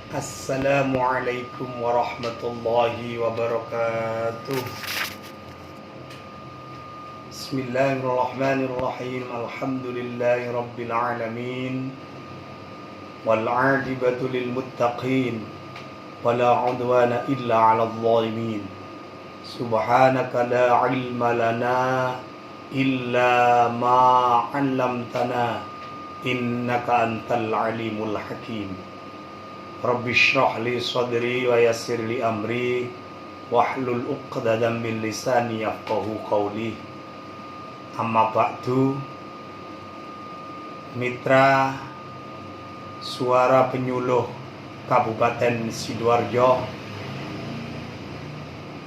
Assalamualaikum warahmatullahi wabarakatuh. Bismillahirrahmanirrahim. Alhamdulillahi rabbil alamin. Wal 'aqibatu lil muttaqin. Wala 'udwana illa 'alal zalimin. Subhanaka la 'ilma lana illa ma 'allamtana. Innaka antal alimul hakim. Rabbi shrah li sadri wa yassir li amri wahlul 'uqdatam min lisani yafqahu qawli. Amma ba'du. Mitra Suara Penyuluh Kabupaten Sidoarjo,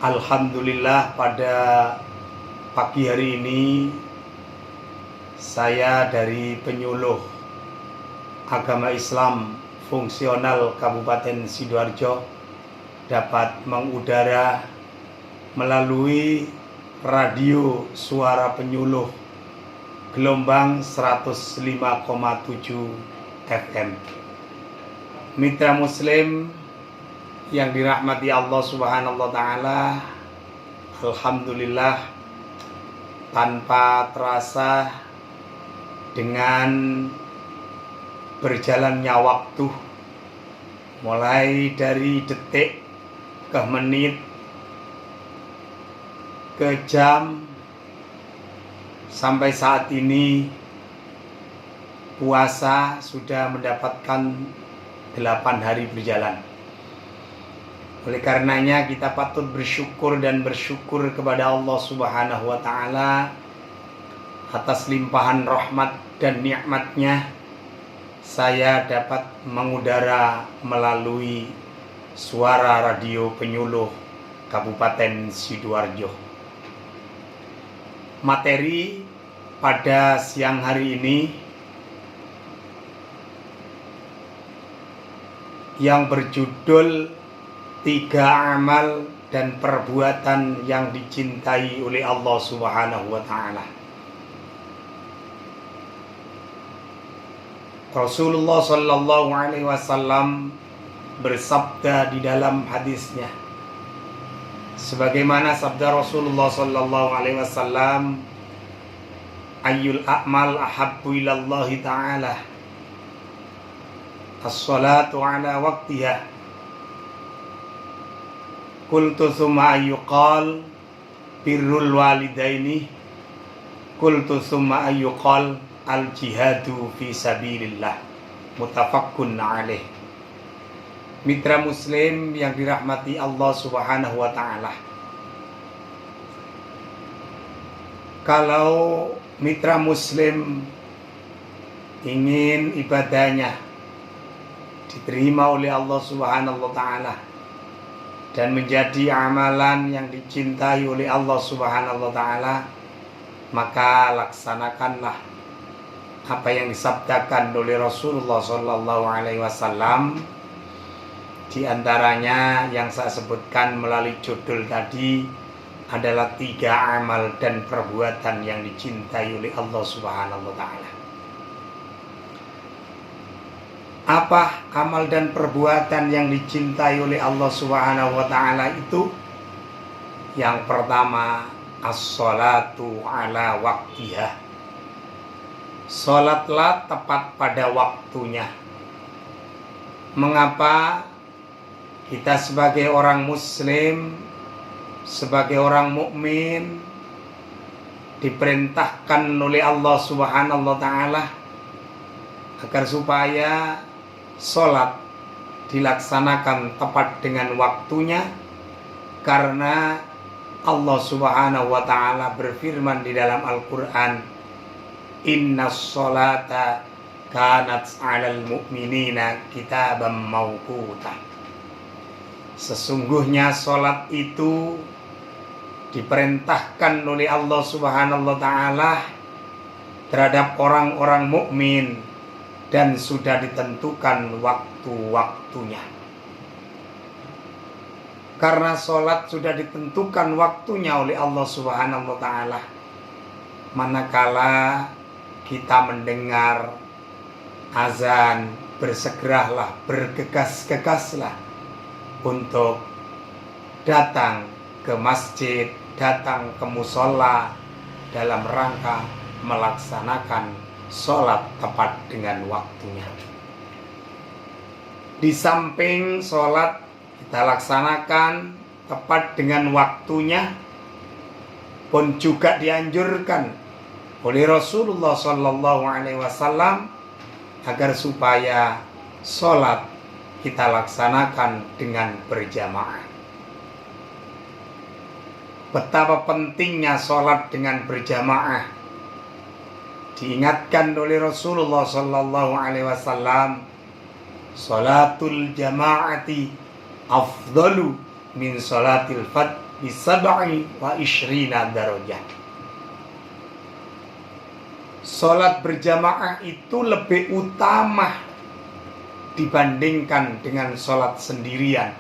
alhamdulillah pada pagi hari ini saya dari Penyuluh Agama Islam Fungsional Kabupaten Sidoarjo dapat mengudara melalui radio Suara Penyuluh gelombang 105,7 FM. Mitra Muslim yang dirahmati Allah Subhanahu wa Ta'ala, alhamdulillah tanpa terasa dengan berjalannya waktu, mulai dari detik ke menit ke jam sampai saat ini, puasa sudah mendapatkan 8 hari berjalan. Oleh karenanya kita patut bersyukur kepada Allah Subhanahu wa Ta'ala atas limpahan rahmat dan nikmatnya. Saya dapat mengudara melalui Suara Radio Penyuluh Kabupaten Sidoarjo. Materi pada siang hari ini yang berjudul 3 amal dan perbuatan yang dicintai oleh Allah Subhanahu wa Ta'ala. Rasulullah Sallallahu Alaihi Wasallam bersabda di dalam hadisnya, sebagaimana sabda Rasulullah Sallallahu Alaihi Wasallam, ayyul a'mal ahabbu ilallahi ta'ala as-salatu ala waqtiha. Qultu thumma ayyuqal birrul walidaini. Qultu thumma ayyuqal al-jihadu fi sabilillah. Muttafaqun alaih. Mitra Muslim yang dirahmati Allah Subhanahu wa Ta'ala, kalau mitra Muslim ingin ibadahnya diterima oleh Allah Subhanahu wa Ta'ala dan menjadi amalan yang dicintai oleh Allah Subhanahu wa Ta'ala, maka laksanakanlah apa yang disabdakan oleh Rasulullah Sallallahu Alaihi Wasallam. Di antaranya yang saya sebutkan melalui judul tadi adalah 3 amal dan perbuatan yang dicintai oleh Allah Subhanahu wa Ta'ala. Apa amal dan perbuatan yang dicintai oleh Allah Subhanahu wa Ta'ala itu? Yang pertama, as-salatu ala waqtiha. Salatlah tepat pada waktunya. Mengapa kita sebagai orang muslim, sebagai orang mukmin diperintahkan oleh Allah Subhanahu wa Ta'ala agar supaya salat dilaksanakan tepat dengan waktunya? Karena Allah Subhanahu wa Ta'ala berfirman di dalam Al-Qur'an, innas sholata kanat 'alal mu'minina kitaban mawquta. Sesungguhnya salat itu diperintahkan oleh Allah Subhanahu wa Ta'ala terhadap orang-orang mukmin dan sudah ditentukan waktu-waktunya. Karena salat sudah ditentukan waktunya oleh Allah Subhanahu wa Ta'ala, manakala kita mendengar azan bersegeralah, bergegas-gegaslah untuk datang ke masjid, datang ke musola dalam rangka melaksanakan sholat tepat dengan waktunya. Di samping sholat kita laksanakan tepat dengan waktunya, pun juga dianjurkan oleh Rasulullah SAW agar supaya sholat kita laksanakan dengan berjamaah. Betapa pentingnya sholat dengan berjamaah diingatkan oleh Rasulullah SAW. Sholatul jama'ati afdalu min sholatil fard bi 27 darajah. Sholat berjamaah itu lebih utama dibandingkan dengan sholat sendirian.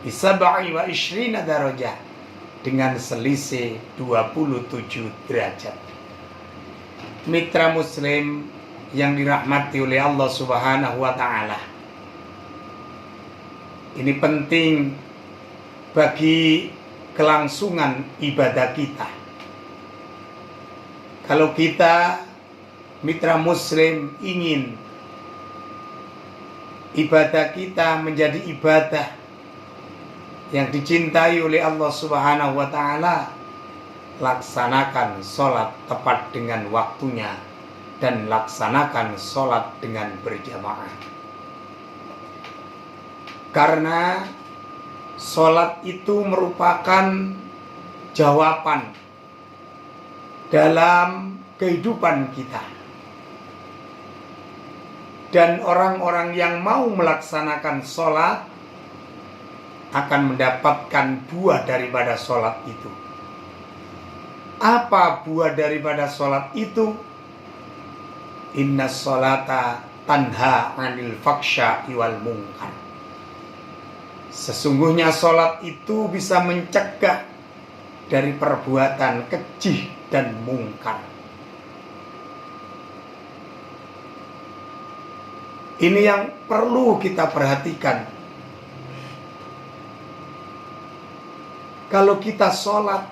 Bi 27 darajah, dengan selisih 27 derajat. Mitra muslim yang dirahmati oleh Allah Subhanahu wa ta'ala, ini penting bagi kelangsungan ibadah kita. Kalau kita mitra muslim ingin ibadah kita menjadi ibadah yang dicintai oleh Allah Subhanahu wa ta'ala, laksanakan sholat tepat dengan waktunya dan laksanakan sholat dengan berjamaah. Karena sholat itu merupakan jawaban dalam kehidupan kita. Dan orang-orang yang mau melaksanakan sholat akan mendapatkan buah daripada sholat itu. Apa buah daripada sholat itu? Inna sholata tanha anil faksha'i wal munkar. Sesungguhnya sholat itu bisa mencegah dari perbuatan keji dan mungkar. Ini yang perlu kita perhatikan. Kalau kita sholat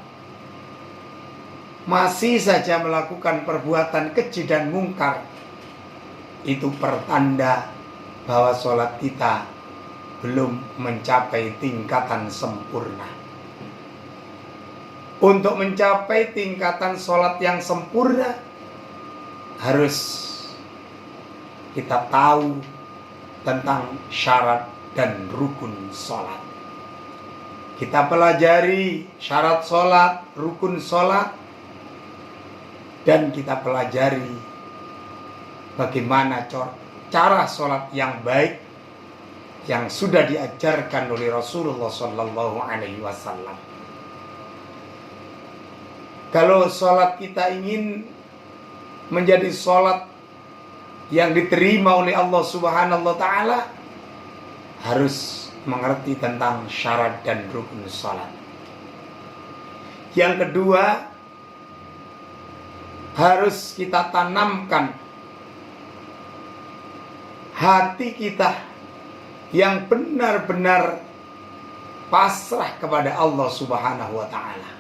masih saja melakukan perbuatan keji dan mungkar, itu pertanda bahwa sholat kita belum mencapai tingkatan sempurna. Untuk mencapai tingkatan sholat yang sempurna, harus kita tahu tentang syarat dan rukun sholat. Kita pelajari syarat sholat, rukun sholat, dan kita pelajari bagaimana cara sholat yang baik yang sudah diajarkan oleh Rasulullah SAW. Kalau sholat kita ingin menjadi sholat yang diterima oleh Allah Subhanahu wa ta'ala, harus mengerti tentang syarat dan rukun sholat. Yang kedua, harus kita tanamkan hati kita yang benar-benar pasrah kepada Allah Subhanahu wa ta'ala.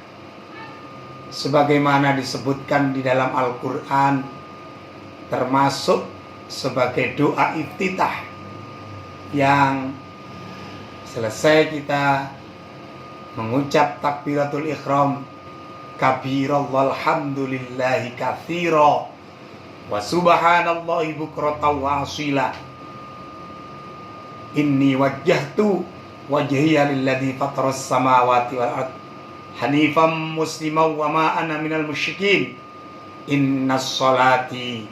Sebagaimana disebutkan di dalam Al-Quran, termasuk sebagai doa iftitah yang selesai kita mengucap takbiratul ihram, kabirallahu alhamdulillahi katsira wa subhanallahi bukratan wa asila, inni wajjahtu wajhiya lilladzi fataras samawati wal ard hanifan musliman wa ma ana minal musyrikin, innas salati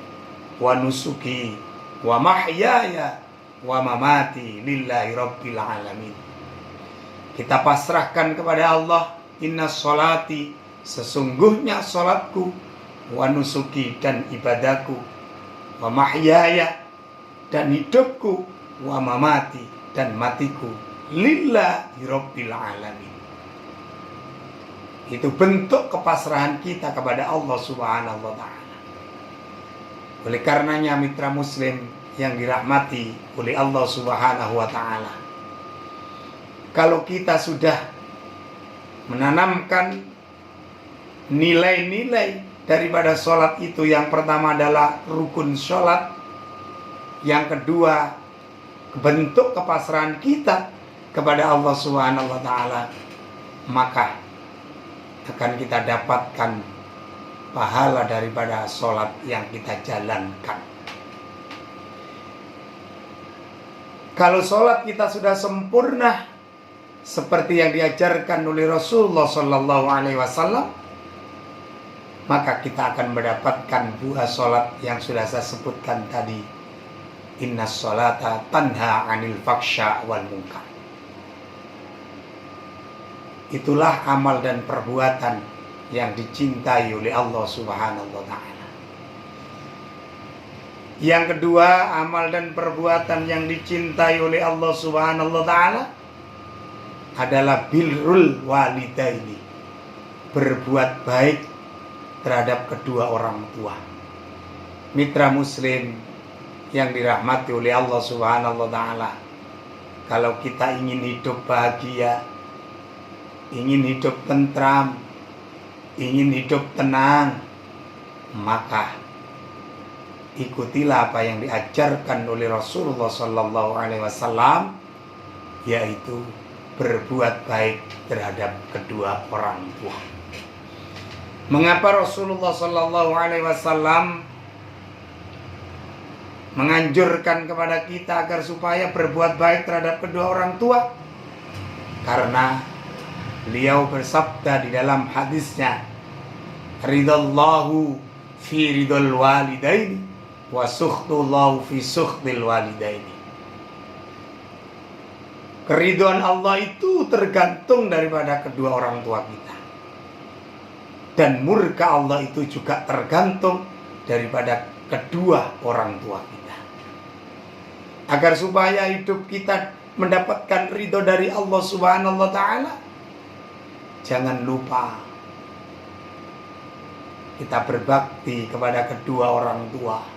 wa nusuki wa mahyaya wa mamati lillahi rabbil alamin. Kita pasrahkan kepada Allah, innas salati, sesungguhnya salatku, wa nusuki, dan ibadahku, wa mahyaya, dan hidupku, wa mamati, dan matiku, lillahi rabbil alamin. Itu bentuk kepasrahan kita kepada Allah Subhanahu wa ta'ala. Oleh karenanya mitra muslim yang dirahmati oleh Allah Subhanahu wa taala. Kalau kita sudah menanamkan nilai-nilai daripada sholat itu, yang pertama adalah rukun sholat, yang kedua bentuk kepasrahan kita kepada Allah Subhanahu wa taala, maka akan kita dapatkan pahala daripada sholat yang kita jalankan. Kalau sholat kita sudah sempurna seperti yang diajarkan oleh Rasulullah Sallallahu Alaihi Wasallam, maka kita akan mendapatkan buah sholat yang sudah saya sebutkan tadi. Inna sholata tanha anil faksha wal munkar. Itulah amal dan perbuatan yang dicintai oleh Allah Subhanahu wa taala. Yang kedua, amal dan perbuatan yang dicintai oleh Allah Subhanahu wa taala adalah birrul walidaini, berbuat baik terhadap kedua orang tua. Mitra muslim yang dirahmati oleh Allah Subhanahu wa taala, kalau kita ingin hidup bahagia, ingin hidup tentram, ingin hidup tenang, maka ikutilah apa yang diajarkan oleh Rasulullah Sallallahu Alaihi Wasallam, yaitu berbuat baik terhadap kedua orang tua. Mengapa Rasulullah Sallallahu Alaihi Wasallam menganjurkan kepada kita agar supaya berbuat baik terhadap kedua orang tua? Karena beliau bersabda di dalam hadisnya, ridallahu fi ridal walidaini wa sukhtullahu fi sukhtil walidaini. Keridhaan Allah itu tergantung daripada kedua orang tua kita, dan murka Allah itu juga tergantung daripada kedua orang tua kita. Agar supaya hidup kita mendapatkan ridho dari Allah Subhanahu wa taala, jangan lupa kita berbakti kepada kedua orang tua.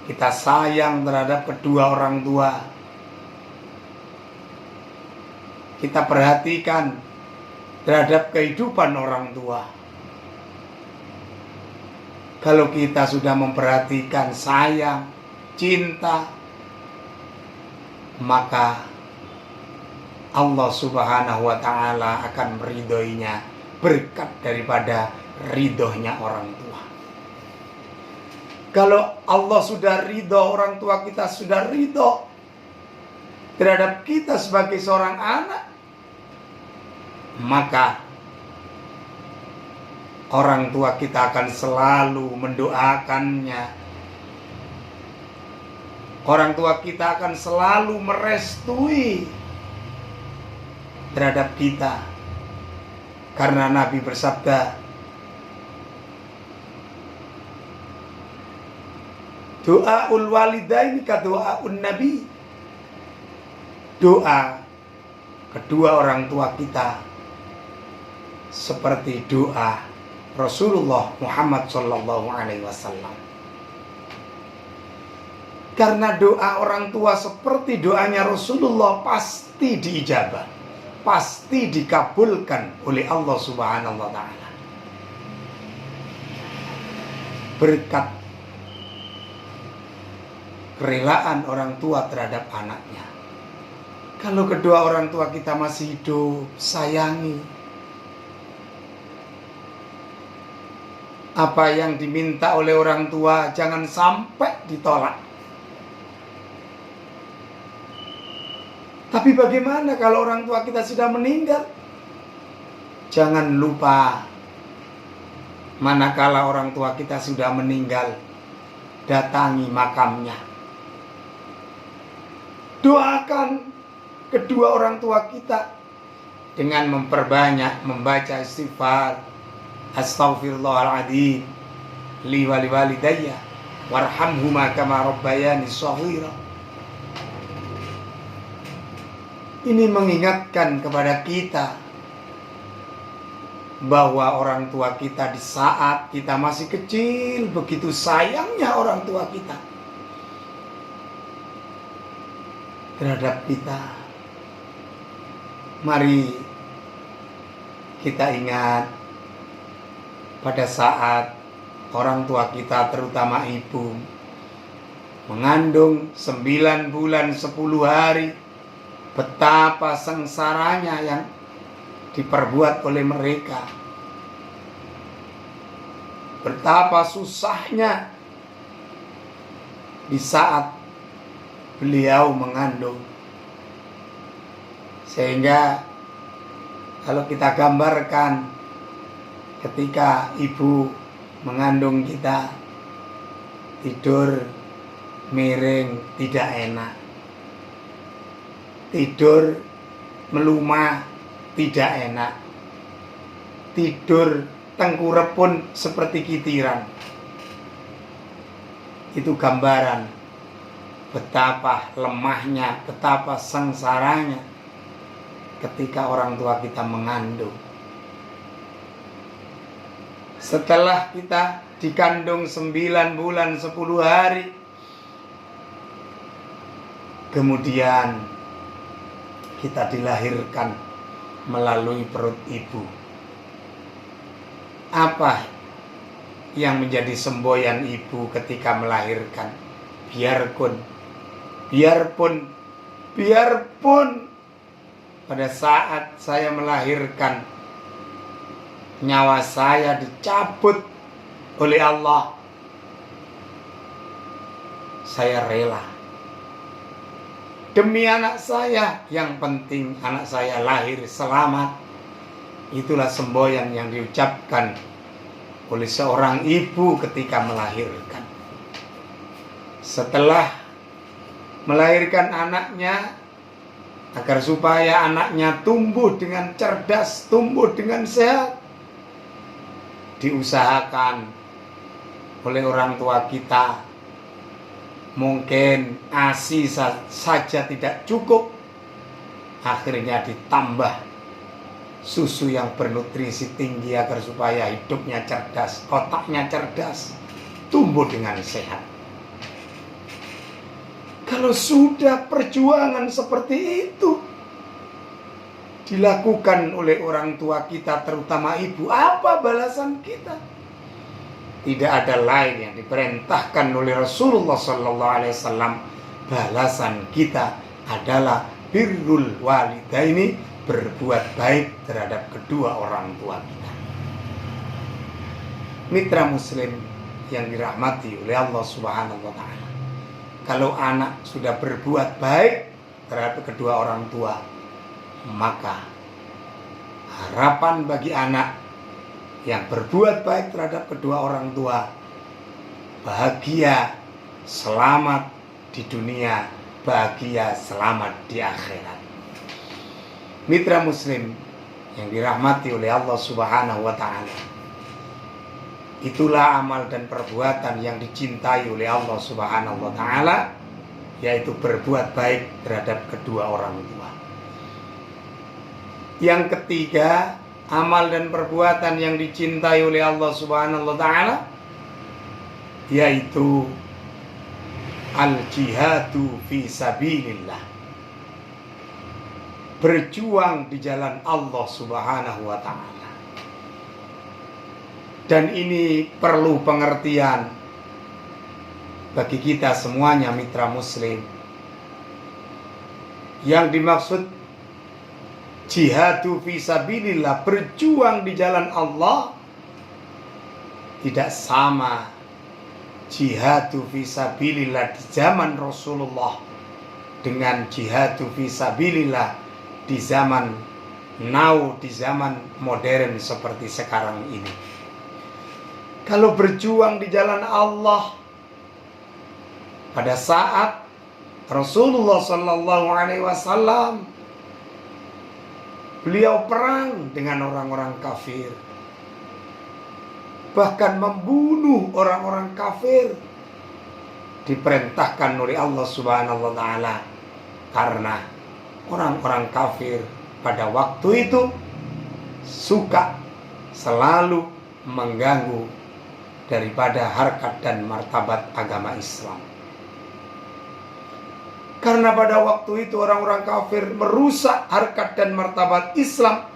Kita sayang terhadap kedua orang tua. Kita perhatikan terhadap kehidupan orang tua. Kalau kita sudah memperhatikan, sayang, cinta, maka Allah Subhanahu wa taala akan meridhoinya berkat daripada ridhonya orang tua. Kalau Allah sudah ridho, orang tua kita sudah ridho terhadap kita sebagai seorang anak, maka orang tua kita akan selalu mendoakannya. Orang tua kita akan selalu merestui terhadap kita. Karena Nabi bersabda, doaul walidaini ka doaun nabi. Doa kedua orang tua kita seperti doa Rasulullah Muhammad Sallallahu Alaihi Wasallam. Karena doa orang tua seperti doanya Rasulullah pasti diijabah, pasti dikabulkan oleh Allah Subhanahu wa taala. Berkat kerelaan orang tua terhadap anaknya. Kalau kedua orang tua kita masih hidup, sayangi. Apa yang diminta oleh orang tua jangan sampai ditolak. Tapi bagaimana kalau orang tua kita sudah meninggal? Jangan lupa, manakala orang tua kita sudah meninggal, datangi makamnya. Doakan kedua orang tua kita dengan memperbanyak membaca istighfar, astaghfirullahaladzim li wali walidayya warhamhuma kama rabbayani shaghira. Ini mengingatkan kepada kita bahwa orang tua kita di saat kita masih kecil, begitu sayangnya orang tua kita terhadap kita. Mari kita ingat pada saat orang tua kita, terutama ibu, mengandung 9 bulan 10 hari, betapa sengsaranya yang diperbuat oleh mereka, betapa susahnya di saat beliau mengandung. Sehingga kalau kita gambarkan ketika ibu mengandung kita, tidur miring tidak enak, tidur melumah tidak enak, tidur tengkurap pun seperti kitiran. Itu gambaran betapa lemahnya, betapa sengsaranya ketika orang tua kita mengandung. Setelah kita dikandung 9 bulan 10 hari, kemudian kita dilahirkan melalui perut ibu. Apa yang menjadi semboyan ibu ketika melahirkan? Biarpun pada saat saya melahirkan, nyawa saya dicabut oleh Allah, saya rela. Demi anak saya, yang penting anak saya lahir selamat. Itulah semboyan yang diucapkan oleh seorang ibu ketika melahirkan. Setelah melahirkan anaknya, agar supaya anaknya tumbuh dengan cerdas, tumbuh dengan sehat, diusahakan oleh orang tua kita. Mungkin ASI saja tidak cukup, akhirnya ditambah susu yang bernutrisi tinggi agar supaya hidupnya cerdas, otaknya cerdas, tumbuh dengan sehat. Kalau sudah perjuangan seperti itu dilakukan oleh orang tua kita, terutama ibu, apa balasan kita? Tidak ada lain yang diperintahkan oleh Rasulullah SAW. Balasan kita adalah birrul walidaini, berbuat baik terhadap kedua orang tua kita. Mitra muslim yang dirahmati oleh Allah Subhanahu wa Ta'ala, kalau anak sudah berbuat baik terhadap kedua orang tua, maka harapan bagi anak yang berbuat baik terhadap kedua orang tua, bahagia, selamat di dunia, bahagia, selamat di akhirat. Mitra muslim yang dirahmati oleh Allah Subhanahu wa Ta'ala, itulah amal dan perbuatan yang dicintai oleh Allah Subhanahu wa Ta'ala, yaitu berbuat baik terhadap kedua orang tua. Yang ketiga, amal dan perbuatan yang dicintai oleh Allah Subhanahu wa Ta'ala, yaitu al-jihadu fi sabilillah, berjuang di jalan Allah Subhanahu wa Ta'ala. Dan ini perlu pengertian bagi kita semuanya, mitra muslim. Yang dimaksud jihadu fi sabilillah, berjuang di jalan Allah, tidak sama jihadu fi sabilillah di zaman Rasulullah dengan jihadu fi sabilillah di zaman now, di zaman modern seperti sekarang ini. Kalau berjuang di jalan Allah pada saat Rasulullah Sallallahu Alaihi Wasallam, beliau perang dengan orang-orang kafir, bahkan membunuh orang-orang kafir, diperintahkan oleh Allah Subhanahu wa Ta'ala, karena orang-orang kafir pada waktu itu suka selalu mengganggu daripada harkat dan martabat agama Islam. Karena pada waktu itu orang-orang kafir merusak harkat dan martabat Islam,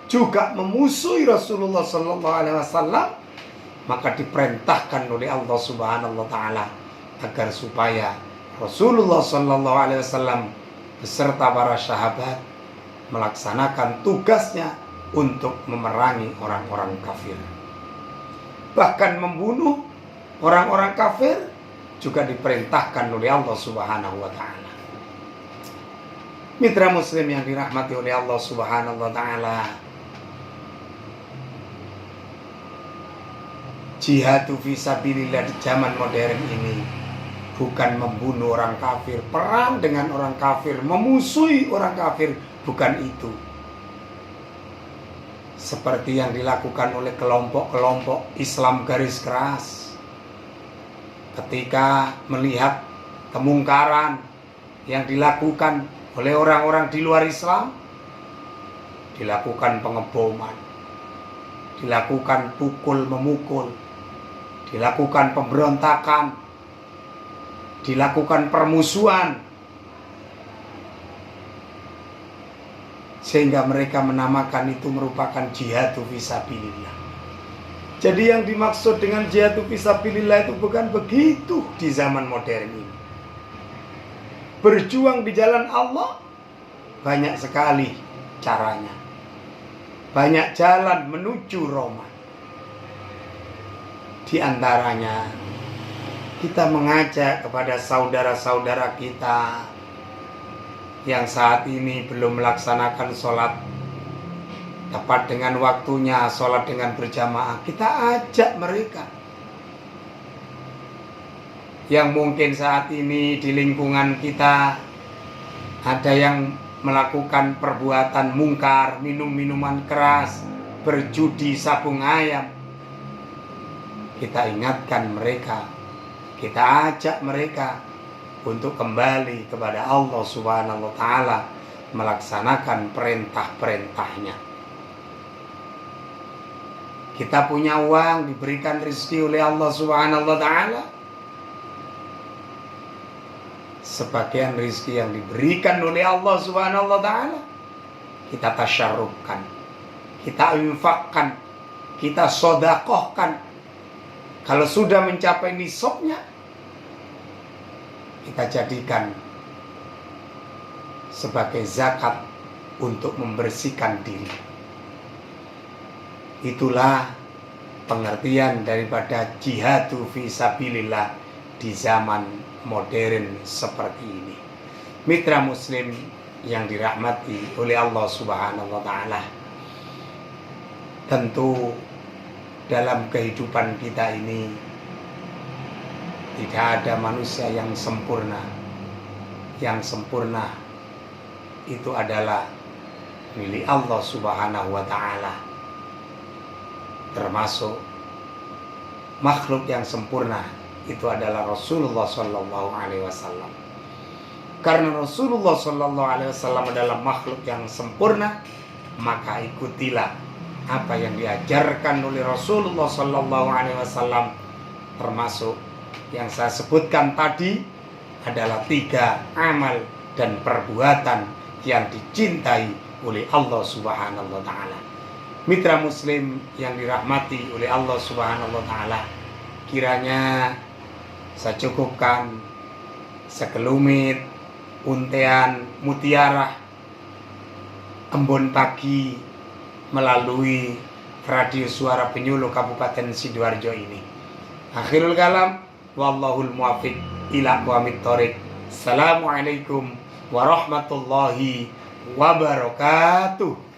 juga memusuhi Rasulullah sallallahu alaihi wasallam, maka diperintahkan oleh Allah Subhanahu wa taala agar supaya Rasulullah sallallahu alaihi wasallam beserta para sahabat melaksanakan tugasnya untuk memerangi orang-orang kafir. Bahkan membunuh orang-orang kafir juga diperintahkan oleh Allah Subhanahu wa taala. Mitra muslim yang dirahmati oleh Allah Subhanahu wa taala, jihadu fisabilillah di zaman modern ini bukan membunuh orang kafir, perang dengan orang kafir, memusuhi orang kafir, bukan itu. Seperti yang dilakukan oleh kelompok-kelompok Islam garis keras ketika melihat kemungkaran yang dilakukan oleh orang-orang di luar Islam, dilakukan pengeboman, dilakukan pukul memukul, dilakukan pemberontakan, dilakukan permusuhan, sehingga mereka menamakan itu merupakan jihadu fisabilillah. Jadi yang dimaksud dengan jihadu fisabilillah itu bukan begitu di zaman modern ini. Berjuang di jalan Allah banyak sekali caranya, banyak jalan menuju Roma. Di antaranya kita mengajak kepada saudara-saudara kita yang saat ini belum melaksanakan sholat tepat dengan waktunya, sholat dengan berjamaah, kita ajak mereka. Yang mungkin saat ini di lingkungan kita ada yang melakukan perbuatan mungkar, minum minuman keras, berjudi sabung ayam, kita ingatkan mereka, kita ajak mereka untuk kembali kepada Allah Subhanahu wa taala, melaksanakan perintah-perintahnya. Kita punya uang, diberikan rezeki oleh Allah Subhanahu wa taala. Sebagian rezeki yang diberikan oleh Allah Subhanahu wa taala kita tasyarrufkan, kita infakkan, kita sedekahkan. Kalau sudah mencapai nisabnya, kita jadikan sebagai zakat untuk membersihkan diri. Itulah pengertian daripada jihadu fisabilillah di zaman modern seperti ini. Mitra muslim yang dirahmati oleh Allah Subhanahu wa taala, tentu dalam kehidupan kita ini tidak ada manusia yang sempurna. Yang sempurna itu adalah milik Allah Subhanahu wa taala. Termasuk makhluk yang sempurna itu adalah Rasulullah sallallahu alaihi wasallam. Karena Rasulullah sallallahu alaihi wasallam adalah makhluk yang sempurna, maka ikutilah apa yang diajarkan oleh Rasulullah sallallahu alaihi wasallam, termasuk yang saya sebutkan tadi adalah 3 amal dan perbuatan yang dicintai oleh Allah Subhanahu wa taala. Mitra muslim yang dirahmati oleh Allah Subhanahu wa taala, kiranya saya cukupkan sekelumit untean mutiara embun pagi melalui radio suara penyuluh Kabupaten Sidoarjo ini. Akhirul kalam, wallahul muwaffiq ila aqwamit thoriq. Assalamualaikum warahmatullahi wabarakatuh.